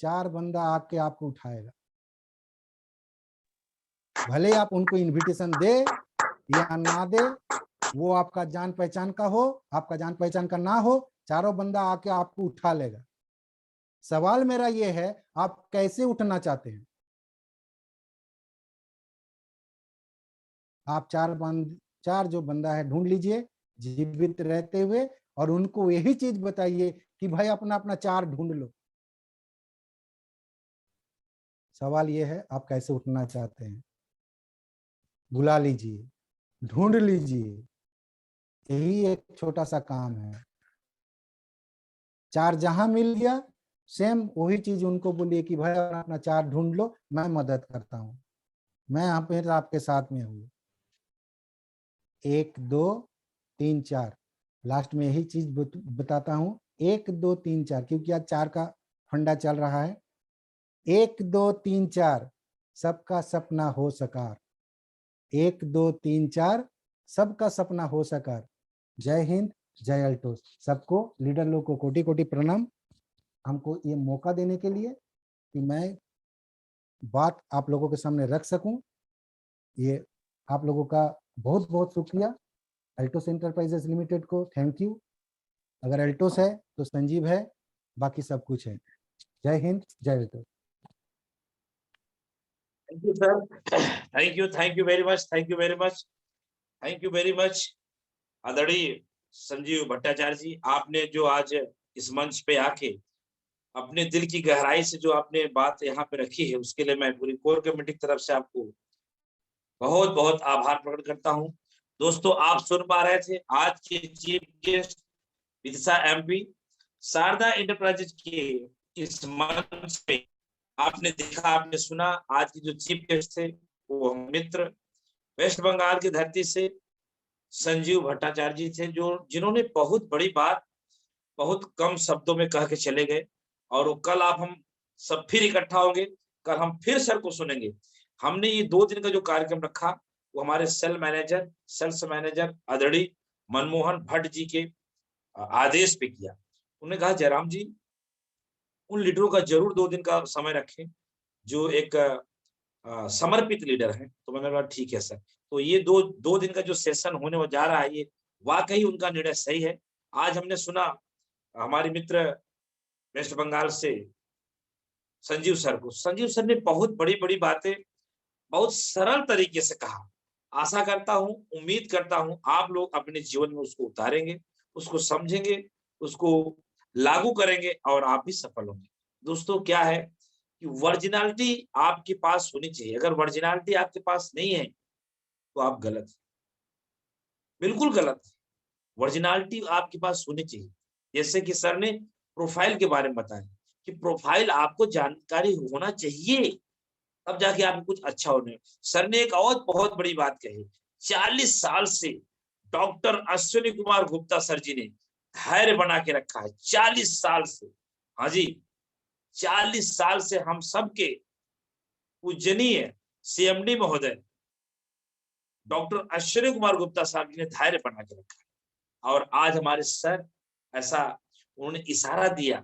4 बंदा आके आपको उठाएगा। भले आप उनको इनविटेशन दे या ना दे, वो आपका जान पहचान का हो, आपका जान पहचान का ना हो, चारों बंदा आके आपको उठा लेगा। सवाल मेरा ये है, आप कैसे उठना चाहते हैं? आप 4 जो बंदा है ढूंढ लीजिए जीवित रहते हुए, और उनको यही चीज बताइए कि भाई अपना अपना 4 ढूंढ लो। सवाल ये है, आप कैसे उठना चाहते हैं? बुला लीजिए, ढूंढ लीजिए, यही एक छोटा सा काम है। 4 जहां मिल गया, सेम वही चीज उनको बोलिए कि भाई अपना 4 ढूंढ लो, मैं मदद करता हूं, मैं यहाँ पे आपके साथ में हूँ। 1 2 3 4, लास्ट में यही चीज बताता हूँ, 1 2 3 4, क्योंकि आज 4 का फंडा चल रहा है। 1 2 3 4, सबका सपना हो साकार। 1 2 3 4, सबका सपना हो साकार। जय हिंद, जय अल्टोस। सबको, लीडर लोग को कोटि कोटि प्रणाम, हमको ये मौका देने के लिए कि मैं बात आप लोगों के सामने रख सकूं। ये आप लोगों का बहुत बहुत शुक्रिया। अल्टोस एंटरप्राइजेस लिमिटेड को थैंक यू। अगर अल्टोस है तो संजीव है, बाकी सब कुछ है। जय हिंद, जय Altos. Thank you sir, thank you very much, thank you very much, thank you very much. आदरणीय संजीव भट्टाचार्य जी, आपने जो आज इस मंच पे आके अपने दिल की गहराई से जो आपने बात यहाँ पे रखी है, उसके लिए मैं पूरी कोर कमेटी की तरफ से आपको बहुत बहुत आभार प्रकट करता हूँ। दोस्तों, आप सुन पा रहे थे आज के chief guest Vidisha MP, Sharada enterprises के इस मंच पे आपने देखा, आपने सुना, आज के जो चीफ गेस्ट थे वो मित्र वेस्ट बंगाल की धरती से संजीव भट्टाचार्य जी थे, जो जिन्होंने बहुत बड़ी बात बहुत कम शब्दों में कह के चले गए। और वो कल आप हम सब फिर इकट्ठा होंगे, कल हम फिर सर को सुनेंगे। हमने ये 2 दिन का जो कार्यक्रम रखा वो हमारे सेल्स मैनेजर आदरणीय मनमोहन भट्ट जी के आदेश पे किया। उन्होंने कहा जयराम जी उन लीडरों का जरूर 2 दिन का समय रखें जो एक समर्पित लीडर हैं। तो मैंने कहा ठीक है सर। तो ये दो दिन का जो सेशन होने जा रहा है, ये वाकई उनका निर्णय सही है। आज हमने सुना हमारे मित्र वेस्ट बंगाल से संजीव सर को, संजीव सर ने बहुत बड़ी बड़ी बातें बहुत सरल तरीके से कहा। आशा करता हूं, उम्मीद करता हूं आप लोग अपने जीवन में उसको उतारेंगे, उसको समझेंगे, उसको लागू करेंगे और आप भी सफल होंगे। दोस्तों, क्या है कि वर्जिनलिटी आपके पास होनी चाहिए। अगर वर्जिनलिटी आपके पास नहीं है तो आप गलत हैं, बिल्कुल गलत है। वर्जिनलिटी आपके पास होनी चाहिए। जैसे कि सर ने प्रोफाइल के बारे में बताया कि प्रोफाइल आपको जानकारी होना चाहिए, तब जाके आपको कुछ अच्छा होने। सर ने एक और बहुत बड़ी बात कही, 40 साल से डॉक्टर अश्विनी कुमार गुप्ता सर जी ने धैर्य बना के रखा है, 40 साल से। हाँ जी, 40 साल से हम सबके पूजनीय सीएमडी महोदय डॉक्टर अश्विनी कुमार गुप्ता साहब जी ने धैर्य बना के रखा है। और आज हमारे सर ऐसा उन्होंने इशारा दिया।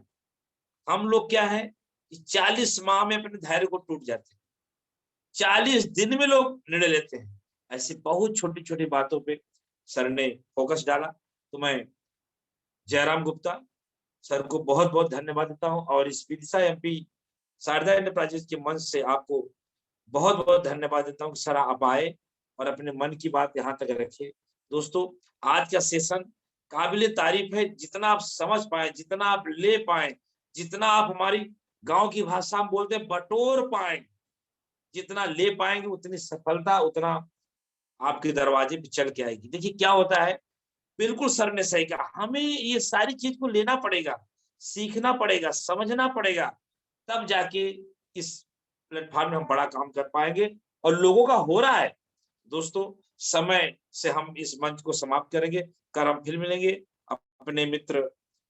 हम लोग क्या है कि 40 माह में अपने धैर्य को टूट जाते हैं, 40 दिन में लोग निर्णय लेते हैं। ऐसी बहुत छोटी छोटी बातों पे सर ने फोकस डाला। तो मैं जयराम गुप्ता सर को बहुत बहुत धन्यवाद देता हूं, और इस विदिशा एमपी शारदा एंटरप्राइजेस के मंच से आपको बहुत बहुत धन्यवाद देता हूं कि सर आप आए और अपने मन की बात यहाँ तक रखे। दोस्तों, आज का सेशन काबिले तारीफ है, जितना आप समझ पाए, जितना आप ले पाए, जितना आप हमारी गांव की भाषा में बोलते हैं बटोर पाए, जितना ले पाएंगे उतनी सफलता उतना आपके दरवाजे पे चल के आएगी। देखिए क्या होता है, बिल्कुल सर ने सही कहा, हमें ये सारी चीज को लेना पड़ेगा, सीखना पड़ेगा, समझना पड़ेगा, तब जाके इस प्लेटफॉर्म में हम बड़ा काम कर पाएंगे, और लोगों का हो रहा है। दोस्तों, समय से हम इस मंच को समाप्त करेंगे, कल हम फिर मिलेंगे अपने मित्र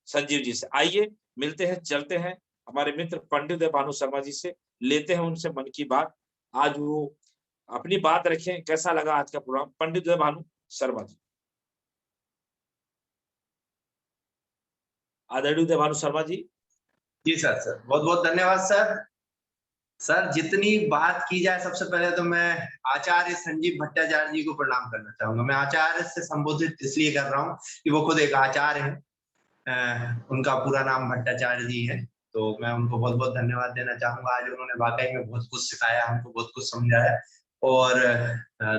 संजीव जी से। आइए मिलते हैं, चलते हैं हमारे मित्र पंडित भानु शर्मा जी से, लेते हैं उनसे मन की बात। आज वो अपनी बात रखें, कैसा लगा आज का प्रोग्राम, पंडित भानु शर्मा जी। आदरणीय भानु शर्मा जी। जी सर, बहुत बहुत धन्यवाद सर। सर, जितनी बात की जाए, सबसे पहले तो मैं आचार्य संजीव भट्टाचार्य जी को प्रणाम करना चाहूंगा। मैं आचार्य से संबोधित इसलिए कर रहा हूँ कि वो खुद एक आचार्य हैं। उनका पूरा नाम भट्टाचार्य जी है, तो मैं उनको बहुत बहुत धन्यवाद देना चाहूंगा। आज उन्होंने वाकई में बहुत कुछ सिखाया, हमको बहुत कुछ समझाया, और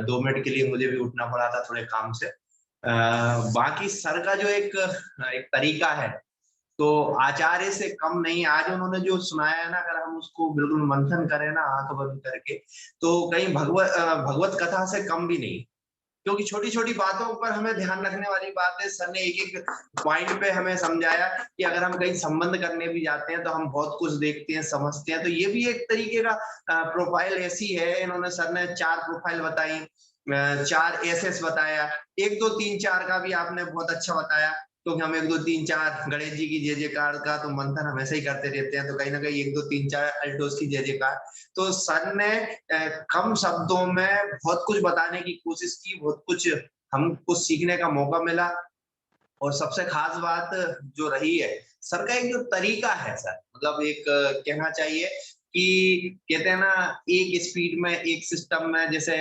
2 मिनट के लिए मुझे भी उठना पड़ा था थोड़े काम से। बाकी सर का जो एक तरीका है, तो आचार्य से कम नहीं। आज उन्होंने जो सुनाया है ना, अगर हम उसको बिल्कुल मंथन करें ना आंख बंद करके, तो कहीं भगवत कथा से कम भी नहीं, क्योंकि छोटी छोटी बातों पर हमें ध्यान रखने वाली बात है। सर ने एक एक पॉइंट पे हमें समझाया कि अगर हम कहीं संबंध करने भी जाते हैं तो हम बहुत कुछ देखते हैं, समझते हैं। तो ये भी एक तरीके का प्रोफाइल ऐसी है। इन्होंने सर ने 4 प्रोफाइल बताई, 4 एसएस बताया, 1 2 3 4 का भी आपने बहुत अच्छा बताया, क्योंकि हम 1 2 3 4 गणेश जी की जय जयकार का तो मंथन हमेशा ही करते रहते हैं, तो कहीं ना कहीं 1 2 3 4 अल्टोस की जय जयकार। तो सर ने कम शब्दों में बहुत कुछ बताने की कोशिश की, बहुत कुछ हमको सीखने का मौका मिला। और सबसे खास बात जो रही है, सर का एक जो तरीका है सर, मतलब एक कहना चाहिए कि कहते हैं ना, एक स्पीड में एक सिस्टम में जैसे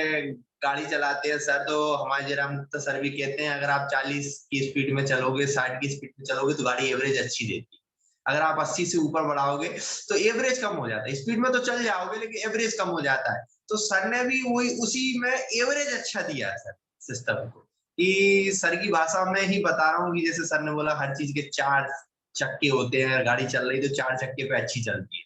गाड़ी चलाते हैं सर, तो हमारे जयराम गुप्ता सर भी कहते हैं अगर आप 40 की स्पीड में चलोगे, 60 की स्पीड में चलोगे तो गाड़ी एवरेज अच्छी देती है। अगर आप 80 से ऊपर बढ़ाओगे तो एवरेज कम हो जाता है। स्पीड में तो चल जाओगे लेकिन एवरेज कम हो जाता है। तो सर ने भी वही उसी में एवरेज अच्छा दिया सर सिस्टम को, कि सर की भाषा में ही बता रहा हूँ कि जैसे सर ने बोला हर चीज के 4 चक्के होते हैं, गाड़ी चल रही तो 4 चक्के पे अच्छी चलती है।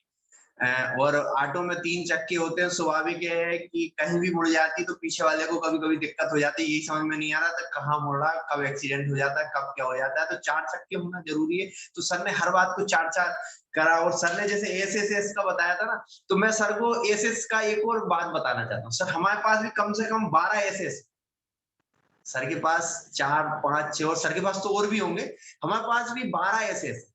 और ऑटो में 3 चक्के होते हैं। स्वाभाविक है कि कहीं भी मुड़ जाती तो पीछे वाले को कभी कभी दिक्कत हो जाती है, यही समझ में नहीं आ रहा था कहाँ मुड़ रहा, कब एक्सीडेंट हो जाता है, कब क्या हो जाता है। तो 4 चक्के होना जरूरी है। तो सर ने हर बात को 4-4 करा। और सर ने जैसे एसएस का बताया था ना, तो मैं सर को एसएस का एक और बात बताना चाहता हूँ। सर, हमारे पास भी कम से कम 12 एसएस, सर के पास 4 5 6, और सर के पास तो और भी होंगे, हमारे पास भी 12 एसएस।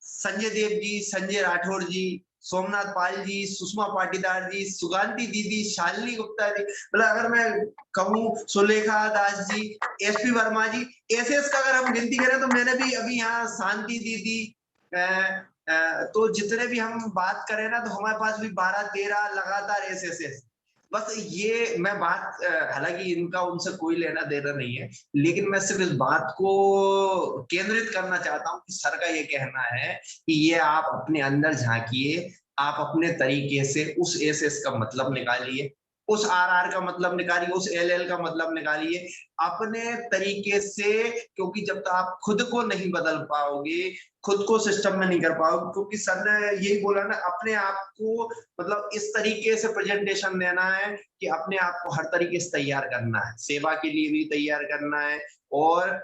संजय देव जी, संजय राठौर जी, सोमनाथ पाल जी, सुषमा पाटीदार जी, सुगांती दीदी, शालिनी गुप्ता जी, मतलब अगर मैं कहूँ सुलेखा दास जी, एसपी वर्मा जी, एसएस का अगर हम गिनती करें तो मैंने भी अभी यहाँ शांति दीदी, तो जितने भी हम बात करें ना, तो हमारे पास भी 12-13 लगातार एसएस। बस ये मैं बात, हालांकि इनका उनसे कोई लेना देना नहीं है, लेकिन मैं सिर्फ इस बात को केंद्रित करना चाहता हूँ कि सर का ये कहना है कि ये आप अपने अंदर झांकिए, आप अपने तरीके से उस एसएस का मतलब निकालिए, उस आरआर का मतलब निकालिए, उस एलएल का मतलब निकालिए अपने तरीके से। क्योंकि जब तक आप खुद को नहीं बदल पाओगे, खुद को सिस्टम में नहीं कर पाओगे, क्योंकि सर ने यही बोला ना, अपने आप को मतलब इस तरीके से प्रेजेंटेशन देना है कि अपने आप को हर तरीके से तैयार करना है, सेवा के लिए भी तैयार करना है, और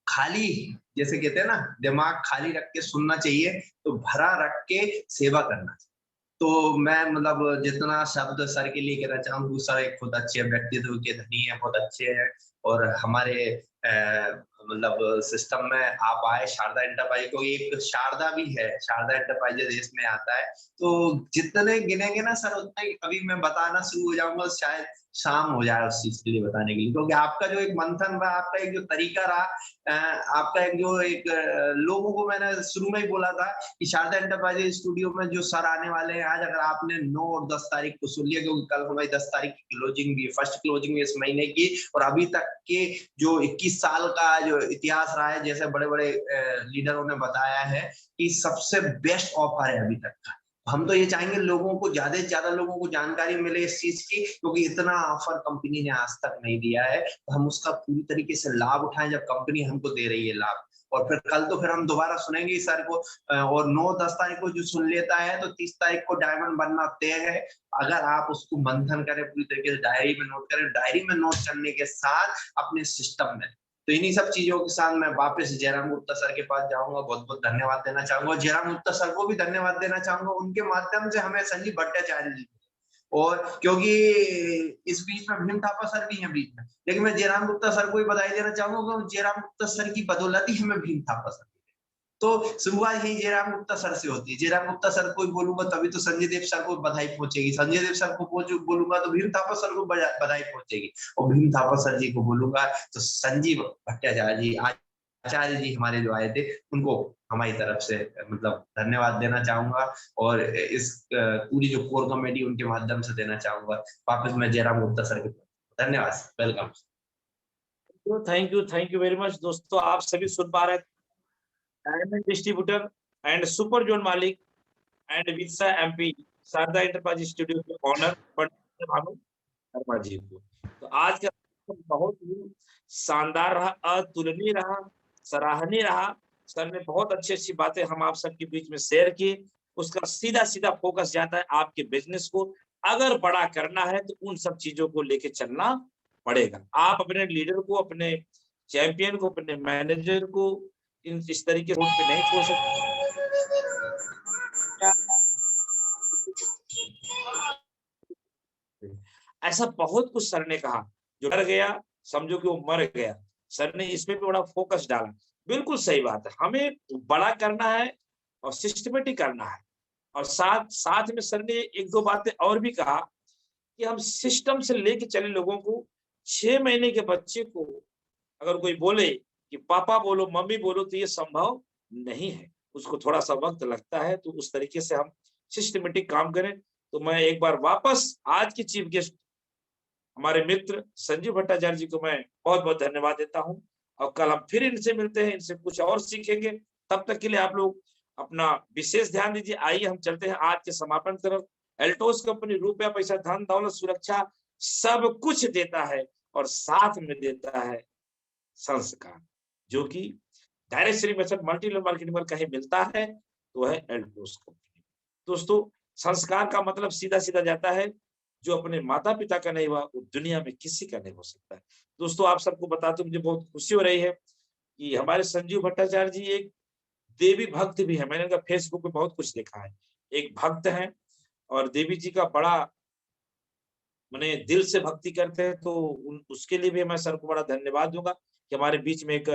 खाली, जैसे कहते हैं ना, दिमाग खाली रख के सुनना चाहिए, तो भरा रख के सेवा करना चाहिए। तो मैं मतलब जितना शब्द सर के लिए कहना चाहूंगा, सर एक खुद अच्छे व्यक्तित्व के धनी है, बहुत अच्छे हैं, और हमारे मतलब सिस्टम में आप आए शारदा एंटरप्राइज, को एक शारदा भी है, शारदा एंटरप्राइजेज इसमें आता है। तो जितने गिनेंगे ना सर उतने अभी मैं बताना शुरू हो जाऊंगा, शायद शाम हो जाए उस चीज के लिए बताने के लिए, क्योंकि आपका जो एक मंथन रहा, आपका एक जो तरीका रहा, आपका एक जो एक लोगों को मैंने शुरू में ही बोला था कि शारदा एंटरप्राइजेज स्टूडियो में जो सर आने वाले हैं आज, अगर आपने 9 और 10 तारीख को सुन लिया, क्योंकि कल हमारी 10 तारीख की क्लोजिंग भी, फर्स्ट क्लोजिंग इस महीने की, और अभी तक के जो 21 साल का जो इतिहास रहा है, जैसे बड़े बड़े लीडरों ने बताया है कि सबसे बेस्ट ऑफर है अभी तक का। हम तो ये चाहेंगे लोगों को, ज्यादा से ज्यादा लोगों को जानकारी मिले इस चीज की, क्योंकि इतना ऑफर कंपनी ने आज तक नहीं दिया है, तो हम उसका पूरी तरीके से लाभ उठाएं जब कंपनी हमको दे रही है लाभ। और फिर कल तो फिर हम दोबारा सुनेंगे सर को, और 9-10 तारीख को जो सुन लेता है तो 30 तारीख को डायमंड बनना तय है। अगर आप उसको मंथन करें पूरी तरीके से, डायरी में नोट करें, डायरी में नोट करने के साथ अपने सिस्टम में, तो इन्हीं सब चीजों के साथ मैं वापस जयराम गुप्ता सर के पास जाऊंगा, बहुत बहुत धन्यवाद देना चाहूंगा। जयराम गुप्ता सर को भी धन्यवाद देना चाहूंगा, उनके माध्यम से हमें संजीव भट्टाचार्य जी, और क्योंकि इस बीच में भीम थापा सर भी हैं बीच में, लेकिन मैं जयराम गुप्ता सर को भी बधाई देना चाहूंगा, जयराम गुप्ता सर की बदौलत ही हमें भीम थापा सर, तो शुरुआत ही जयराम गुप्ता सर से होती है। जयराम गुप्ता सर को बोलूंगा तभी तो संजय देव सर को बधाई पहुंचेगी, संजय देव सर को बोलूंगा तो भीम थापा सर को बधाई पहुंचेगी, और भीम थापा सर जी को बोलूंगा तो संजीव भट्टाचार्य जी, आचार्य जी हमारे जो आए थे, उनको हमारी तरफ से मतलब धन्यवाद देना चाहूंगा, और इस पूरी जो कोर कमेटी उनके माध्यम से देना चाहूंगा। वापस मैं जयराम गुप्ता सर के धन्यवाद, welcome. Thank you very much. दोस्तों आप सभी सुन पा रहे, diamond distributor and super zone मालिक एंड वित्सा एमपी शारदा एंटरप्राइज स्टूडियो के ऑनर पंडित भानु शर्मा जी को। तो आज का बहुत ही शानदार रहा, अतुलनीय रहा, सराहनीय रहा। सर ने बहुत अच्छी अच्छी बातें हम आप सबके बीच में शेयर की। उसका सीधा सीधा फोकस जाता है आपके बिजनेस को अगर बड़ा करना है तो उन सब चीजों को लेके चलना पड़ेगा। आप अपने लीडर को, अपने चैंपियन को, अपने मैनेजर को इस तरीके से पे नहीं छोड़ सकते। ऐसा बहुत कुछ सर ने कहा, जो डर गया समझो कि वो मर गया। सर ने इसमें भी बड़ा फोकस डाला, बिल्कुल सही बात है। हमें बड़ा करना है और सिस्टमेटिक करना है, और साथ साथ में सर ने एक दो बातें और भी कहा कि हम सिस्टम से लेके चले लोगों को। 6 महीने के बच्चे को अगर कोई बोले कि पापा बोलो, मम्मी बोलो, तो ये संभव नहीं है, उसको थोड़ा सा वक्त लगता है। तो उस तरीके से हम सिस्टमेटिक काम करें। तो मैं एक बार वापस आज के चीफ गेस्ट हमारे मित्र संजीव भट्टाचार्य जी को मैं बहुत बहुत धन्यवाद देता हूं, और कल हम फिर इनसे मिलते हैं, इनसे कुछ और सीखेंगे। तब तक के लिए आप लोग अपना विशेष ध्यान दीजिए। आइए हम चलते हैं आज के समापन तरफ। एल्टोस कंपनी रुपया पैसा धन दौलत सुरक्षा सब कुछ देता है, और साथ में देता है संस्कार, जो कि direct method multi level marketing में कहीं मिलता है तो है एल्टोस कंपनी। दोस्तों संस्कार का मतलब सीधा सीधा जाता है, जो अपने माता पिता का नहीं हुआ वो दुनिया में किसी का नहीं हो सकता है। दोस्तों आप सबको बताते मुझे बहुत खुशी हो रही है कि हमारे संजीव भट्टाचार्य जी एक देवी भक्त भी है। मैंने उनका फेसबुक पे बहुत कुछ देखा है, एक भक्त है और देवी जी का बड़ा मैंने दिल से भक्ति करते हैं। तो उसके लिए भी मैं सर को बड़ा धन्यवाद दूंगा कि हमारे बीच में एक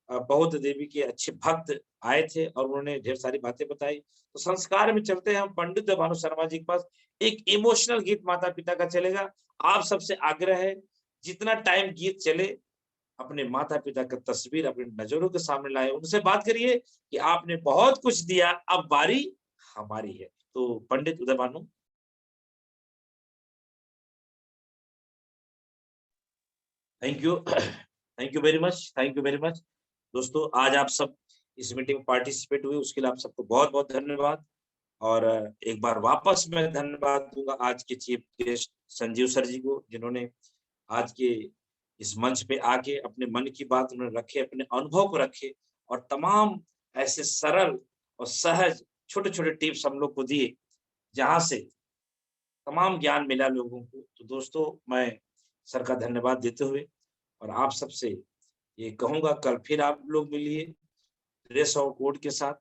बहुत देवी के अच्छे भक्त आए थे और उन्होंने ढेर सारी बातें बताई। तो संस्कार में चलते हैं हम पंडित भानु शर्मा जी के पास। एक इमोशनल गीत माता पिता का चलेगा। आप सबसे आग्रह है जितना टाइम गीत चले अपने माता पिता का तस्वीर अपनी नजरों के सामने लाए, उनसे बात करिए कि आपने बहुत कुछ दिया, अब बारी हमारी है। तो Pandit Uday Bhanu. Thank you very much, thank you very much. दोस्तों आज आप सब इस मीटिंग में पार्टिसिपेट हुए, उसके लिए आप सबको बहुत बहुत धन्यवाद। और एक बार वापस मैं धन्यवाद दूंगा आज के चीफ गेस्ट संजीव सर जी को, जिन्होंने आज के इस मंच पे आके अपने मन की बात उन्होंने रखे, अपने अनुभव को रखे, और तमाम ऐसे सरल और सहज छोटे छोटे टिप्स हम लोग को दिए, जहां से तमाम ज्ञान मिला लोगों को। तो दोस्तों मैं सर का धन्यवाद देते हुए और आप सबसे ये कहूंगा, कल फिर आप लोग मिलिए ड्रेस और कोड के साथ,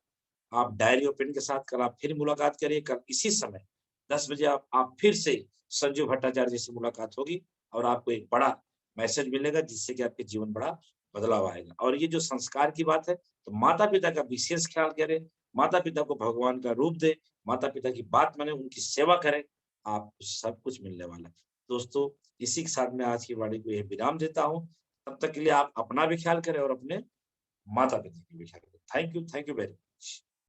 आप डायरी और पेन के साथ। कल आप फिर मुलाकात करिए, कल इसी समय 10 बजे आप फिर से संजीव भट्टाचार्य जी से मुलाकात होगी, और आपको एक बड़ा मैसेज मिलेगा जिससे कि आपके जीवन बड़ा बदलाव आएगा। और ये जो संस्कार की बात है, तो माता पिता का विशेष ख्याल करें, माता पिता को भगवान का रूप दे, माता पिता की बात माने, उनकी सेवा करें, आपको सब कुछ मिलने वाला है। दोस्तों, इसी के साथ मैं आज की वाणी को यह विराम देता हूँ। तब तक के लिए आप अपना भी ख्याल करें और अपने माता पिता की भी ख्याल करें। Thank you very much.